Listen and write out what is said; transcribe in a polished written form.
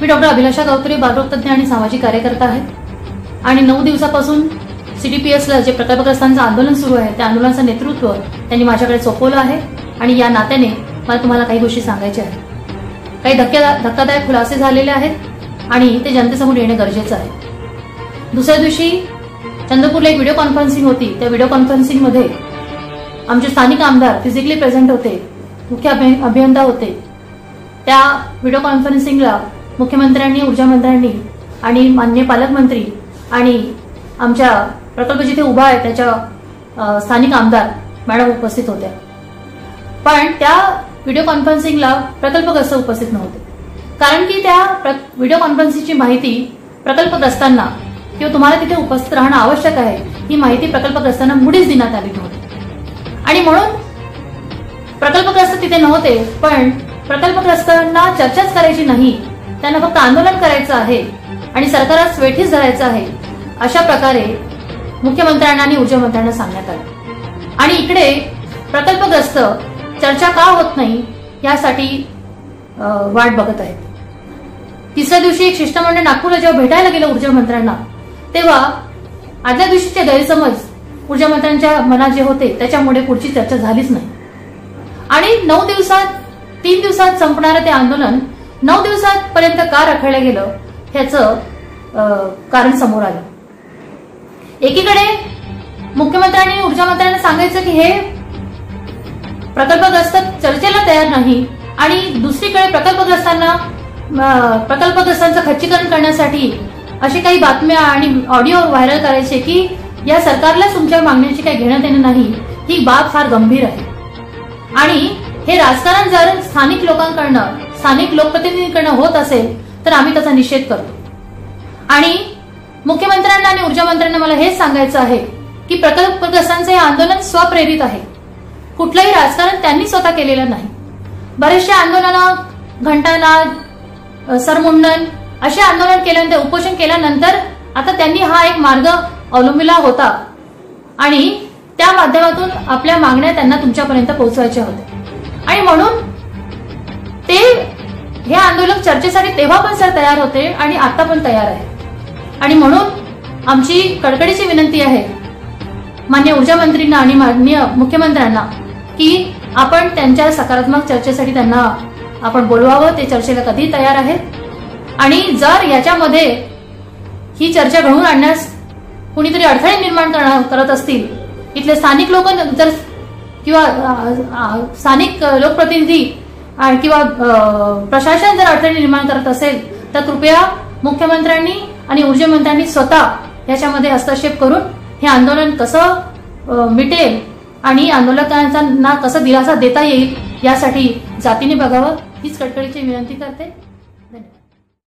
मी doctor अभिलाषा गावत्रे, बालरोग तज्ञ आणि सामाजिक कार्यकर्ता आहे आणि 9 दिवसापासून सीडीपीएसला जे प्रकल्पग्रस्तांचं आंदोलन सुरू आहे त्या आंदोलनाचं नेतृत्व त्यांनी माझ्याकडे सोपवलं आहे आणि या नात्याने मला तुम्हाला काही गोष्टी सांगायच्या आहेत। काही धक्कादायक खुलासे झालेले आहेत आणि ते जनतेसमोर येणे गरजेचं आहे। दुसऱ्या दिवशी चंद्रपूरला एक व्हिडिओ कॉन्फरन्सिंग होती। त्या व्हिडिओ कॉन्फरन्सिंगमध्ये आमचे स्थानिक आमदार फिजिकली प्रेझेंट होते, मुख्य अभियंता होते। त्या व्हिडिओ कॉन्फरन्सिंगला मुख्यमंत्र्यांनी, ऊर्जा मंत्र्यांनी आणि माननीय पालकमंत्री आणि आमच्या प्रकल्प जिथे उभा आहे त्याच्या स्थानिक आमदार मॅडम उपस्थित होत्या। पण त्या व्हिडिओ कॉन्फरन्सिंगला प्रकल्पग्रस्त उपस्थित नव्हते, कारण की त्या व्हिडिओ कॉन्फरन्सिंगची माहिती प्रकल्पग्रस्तांना किंवा तुम्हाला तिथे उपस्थित राहणं आवश्यक आहे ही माहिती प्रकल्पग्रस्तांना मुळीच देण्यात आली नव्हती आणि म्हणून प्रकल्पग्रस्त तिथे नव्हते। पण प्रकल्पग्रस्तांना चर्चाच करायची नाही, त्यांना फक्त आंदोलन करायचं आहे आणि सरकारास वेठीस धरायचं आहे अशा प्रकारे मुख्यमंत्र्यांना आणि ऊर्जा मंत्र्यांना सांगण्यात आलं आणि इकडे प्रकल्पग्रस्त चर्चा का होत नाही यासाठी वाट बघत आहेत। तिसऱ्या दिवशी एक शिष्टमंडळ नागपूरला जेव्हा भेटायला गेलं ऊर्जा मंत्र्यांना, तेव्हा आदल्या दिवशीचे गैरसमज ऊर्जा मंत्र्यांच्या मनात जे होते त्याच्यामुळे पुढची चर्चा झालीच नाही आणि 9 दिवसात 3 दिवसात संपणारं ते आंदोलन 9 दिवसांपर्यंत का रखडलं गेलं ह्याचं कारण समोर आलं। एकीकडे मुख्यमंत्र्यांनी ऊर्जा मंत्र्यांना सांगायचं की हे प्रकल्पग्रस्त चर्चेला तयार नाही आणि दुसरीकडे प्रकल्पग्रस्तांचं खच्चीकरण करण्यासाठी अशी काही बातम्या आणि ऑडिओ व्हायरल करायचे की या सरकारला तुमच्या मागण्याची काही घेणं देणं नाही, ही बाब फार गंभीर आहे आणि हे राजकारण जर स्थानिक लोकांकडनं, स्थानिक लोकप्रतिनिधींकडनं होत असेल तर आम्ही त्याचा निषेध करतो। आणि मुख्यमंत्र्यांना आणि ऊर्जा मंत्र्यांना मला हेच सांगायचं आहे की प्रकल्पग्रस्तांचे हे आंदोलन स्वप्रेरित आहे, कुठलंही राजकारण त्यांनी स्वतः केलेलं नाही। बरेचसे आंदोलन, घंटानाद, सरमुंडन असे आंदोलन केल्यानंतर, उपोषण केल्यानंतर आता त्यांनी हा एक मार्ग अवलंबिला होता आणि त्या माध्यमातून आपल्या मागण्या त्यांना तुमच्यापर्यंत पोहोचवायच्या होत्या आणि म्हणून ते हे आंदोलन चर्चेसाठी तेव्हा पण सर तयार होते आणि आता पण तयार आहे आणि म्हणून आमची कडकडीची विनंती आहे माननीय ऊर्जा मंत्रींना आणि माननीय मुख्यमंत्र्यांना की आपण त्यांच्या सकारात्मक चर्चेसाठी त्यांना आपण बोलवावं। ते चर्चेला कधी तयार आहेत आणि जर याच्यामध्ये ही चर्चा घडवून आणण्यास कुणीतरी अडथळे निर्माण करत असतील, इथले स्थानिक लोक जर किंवा स्थानिक लोकप्रतिनिधी किंवा प्रशासन जर अडथळे निर्माण करत असेल तर कृपया मुख्यमंत्र्यांनी आणि ऊर्जा मंत्र्यांनी स्वतः याच्यामध्ये हस्तक्षेप करून हे आंदोलन कसं मिटेल आणि आंदोलकांना कसं दिलासा देता येईल यासाठी जातीने बघावं हीच कडकडीची विनंती करते।